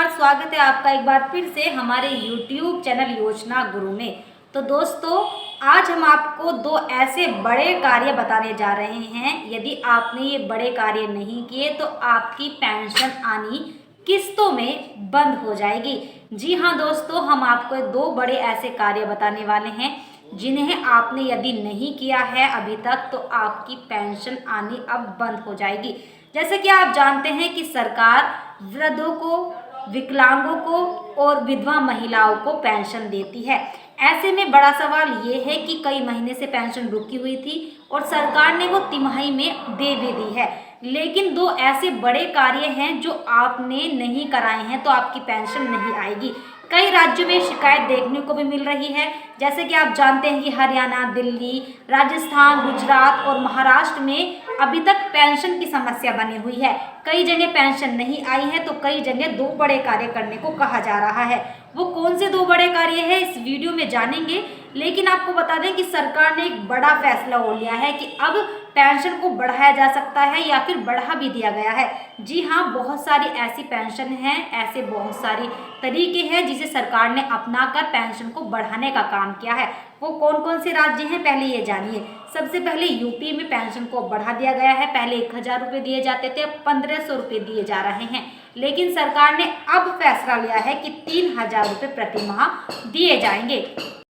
नमस्कार, स्वागत है आपका एक बार फिर से हमारे YouTube चैनल योजना गुरु में। तो दोस्तों, आज हम आपको दो ऐसे बड़े कार्य बताने जा रहे हैं। यदि आपने ये बड़े कार्य नहीं किए तो आपकी पेंशन आनी किस्तों में बंद हो जाएगी। जी हाँ दोस्तों, हम आपको दो बड़े ऐसे कार्य बताने वाले हैं जिन्हें आपने यदि नहीं किया है अभी तक तो आपकी पेंशन आनी अब बंद हो जाएगी। जैसे कि आप जानते हैं कि सरकार वृद्धों को, विकलांगों को और विधवा महिलाओं को पेंशन देती है। ऐसे में बड़ा सवाल ये है कि कई महीने से पेंशन रुकी हुई थी और सरकार ने वो तिमाही में दे भी दी है। लेकिन दो ऐसे बड़े कार्य हैं जो आपने नहीं कराए हैं तो आपकी पेंशन नहीं आएगी। कई राज्यों में शिकायत देखने को भी मिल रही है। जैसे कि आप जानते हैं कि हरियाणा, दिल्ली, राजस्थान, गुजरात और महाराष्ट्र में अभी तक पेंशन की समस्या बनी हुई है। कई जगह पेंशन नहीं आई है तो कई जगह दो बड़े कार्य करने को कहा जा रहा है। वो कौन से दो बड़े कार्य है इस वीडियो में जानेंगे। लेकिन आपको बता दें कि सरकार ने एक बड़ा फैसला हो लिया है कि अब पेंशन को बढ़ाया जा सकता है या फिर बढ़ा भी दिया गया है। जी हाँ, बहुत सारी ऐसी पेंशन हैं, ऐसे बहुत सारी तरीके हैं जिसे सरकार ने अपनाकर पेंशन को बढ़ाने का काम किया है। वो कौन कौन से राज्य हैं पहले ये जानिए। सबसे पहले यूपी में पेंशन को बढ़ा दिया गया है। पहले 1000 रुपये दिए जाते थे, अब 1500 रुपये दिए जा रहे हैं। लेकिन सरकार ने अब फैसला लिया है कि 3000 रुपये प्रति माह दिए जाएंगे।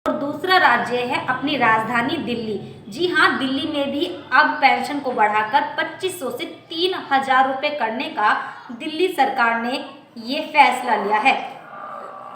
और दूसरा राज्य है अपनी राजधानी दिल्ली। जी हाँ, दिल्ली में भी अब पेंशन को बढ़ाकर 2500 से 3000 रुपये करने का दिल्ली सरकार ने ये फैसला लिया है।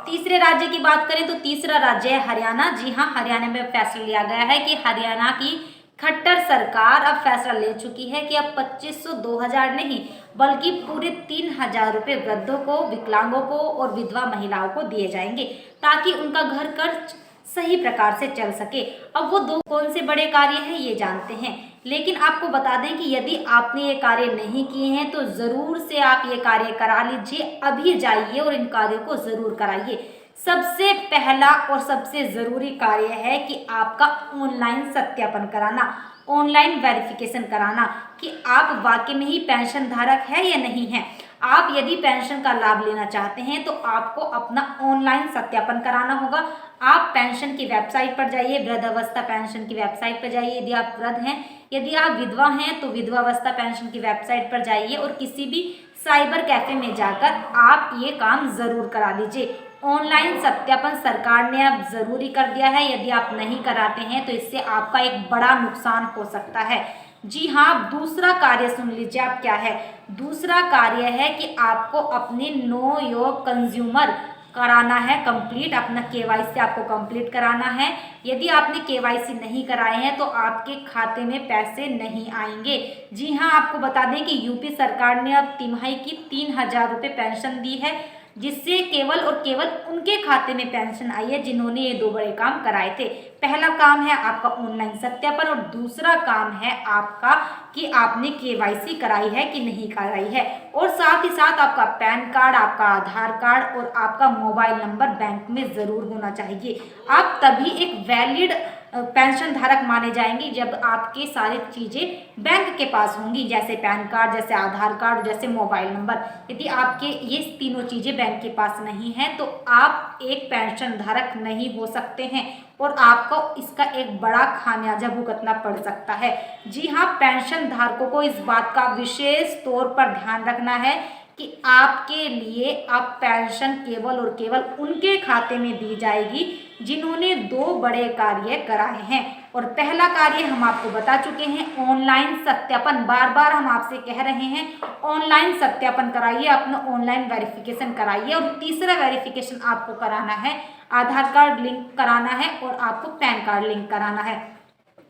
तीसरे राज्य की बात करें तो तीसरा राज्य है हरियाणा। जी हाँ, हरियाणा में फैसला लिया गया है कि हरियाणा की खट्टर सरकार अब फैसला ले चुकी है कि अब 2500 2000 नहीं बल्कि पूरे 3000 रुपये वृद्धों को, विकलांगों को और विधवा महिलाओं को दिए जाएंगे ताकि उनका घर खर्च सही प्रकार से चल सके। अब वो दो कौन से बड़े कार्य हैं ये जानते हैं। लेकिन आपको बता दें कि यदि आपने ये कार्य नहीं किए हैं तो ज़रूर से आप ये कार्य करा लीजिए। अभी जाइए और इन कार्यों को ज़रूर कराइए। सबसे पहला और सबसे ज़रूरी कार्य है कि आपका ऑनलाइन सत्यापन कराना, ऑनलाइन वेरिफिकेशन कराना कि आप वाकई में ही पेंशन धारक है या नहीं है। आप यदि पेंशन का लाभ लेना चाहते हैं तो आपको अपना ऑनलाइन सत्यापन कराना होगा। आप पेंशन की वेबसाइट पर जाइए, वृद्धावस्था पेंशन की वेबसाइट पर जाइए यदि आप वृद्ध हैं। यदि आप विधवा हैं तो विधवावस्था पेंशन की वेबसाइट पर जाइए और किसी भी साइबर कैफे में जाकर आप ये काम ज़रूर करा लीजिए। ऑनलाइन सत्यापन सरकार ने अब ज़रूरी कर दिया है। यदि आप नहीं कराते हैं तो इससे आपका एक बड़ा नुकसान हो सकता है। जी हाँ, दूसरा कार्य सुन लीजिए आप क्या है। दूसरा कार्य है कि आपको अपने नो योर कंज्यूमर कराना है कंप्लीट। अपना केवाईसी आपको कंप्लीट कराना है। यदि आपने केवाईसी नहीं कराए हैं तो आपके खाते में पैसे नहीं आएंगे। जी हाँ, आपको बता दें कि यूपी सरकार ने अब तिमाही की 3000 रुपये पेंशन दी है, जिससे केवल और केवल उनके खाते में पेंशन आई है जिन्होंने ये दो बड़े काम कराए थे। पहला काम है आपका ऑनलाइन सत्यापन और दूसरा काम है आपका कि आपने केवाईसी कराई है कि नहीं कराई है। और साथ ही साथ आपका पैन कार्ड, आपका आधार कार्ड और आपका मोबाइल नंबर बैंक में ज़रूर होना चाहिए। आप तभी एक वैलिड पेंशन धारक माने जाएंगे जब आपके सारी चीज़ें बैंक के पास होंगी, जैसे पैन कार्ड, जैसे आधार कार्ड, जैसे मोबाइल नंबर। यदि आपके ये तीनों चीज़ें बैंक के पास नहीं हैं तो आप एक पेंशन धारक नहीं हो सकते हैं और आपको इसका एक बड़ा खामियाजा भुगतना पड़ सकता है। जी हाँ, पेंशन धारकों को इस बात का विशेष तौर पर ध्यान रखना है कि आपके लिए अब पेंशन केवल और केवल उनके खाते में दी जाएगी जिन्होंने दो बड़े कार्य कराए हैं। और पहला कार्य हम आपको बता चुके हैं, ऑनलाइन सत्यापन। बार बार हम आपसे कह रहे हैं ऑनलाइन सत्यापन कराइए, अपना ऑनलाइन वेरिफिकेशन कराइए। और तीसरा वेरिफिकेशन आपको कराना है, आधार कार्ड लिंक कराना है और आपको पैन कार्ड लिंक कराना है।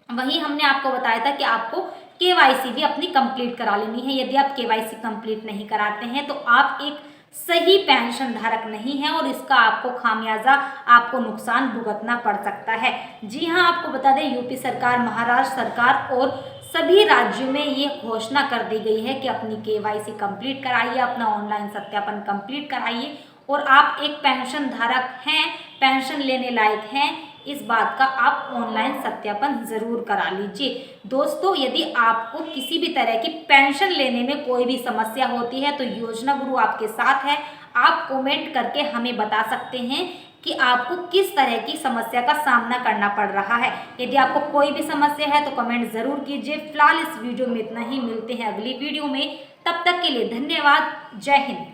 वहीं हमने आपको बताया था कि आपको केवाईसी भी अपनी कंप्लीट करा लेनी है। यदि आप केवाईसी कंप्लीट नहीं कराते हैं तो आप एक सही पेंशन धारक नहीं है और इसका आपको खामियाजा, आपको नुकसान भुगतना पड़ सकता है। जी हाँ, आपको बता दें यूपी सरकार, महाराष्ट्र सरकार और सभी राज्यों में ये घोषणा कर दी गई है कि अपनी केवाईसी कंप्लीट कराइए, अपना ऑनलाइन सत्यापन कंप्लीट कराइए और आप एक पेंशन धारक हैं, पेंशन लेने लायक हैं, इस बात का आप ऑनलाइन सत्यापन ज़रूर करा लीजिए। दोस्तों, यदि आपको किसी भी तरह की पेंशन लेने में कोई भी समस्या होती है तो योजना गुरु आपके साथ है। आप कमेंट करके हमें बता सकते हैं कि आपको किस तरह की समस्या का सामना करना पड़ रहा है। यदि आपको कोई भी समस्या है तो कमेंट ज़रूर कीजिए। फिलहाल इस वीडियो में इतना ही, मिलते हैं अगली वीडियो में। तब तक के लिए धन्यवाद। जय हिंद।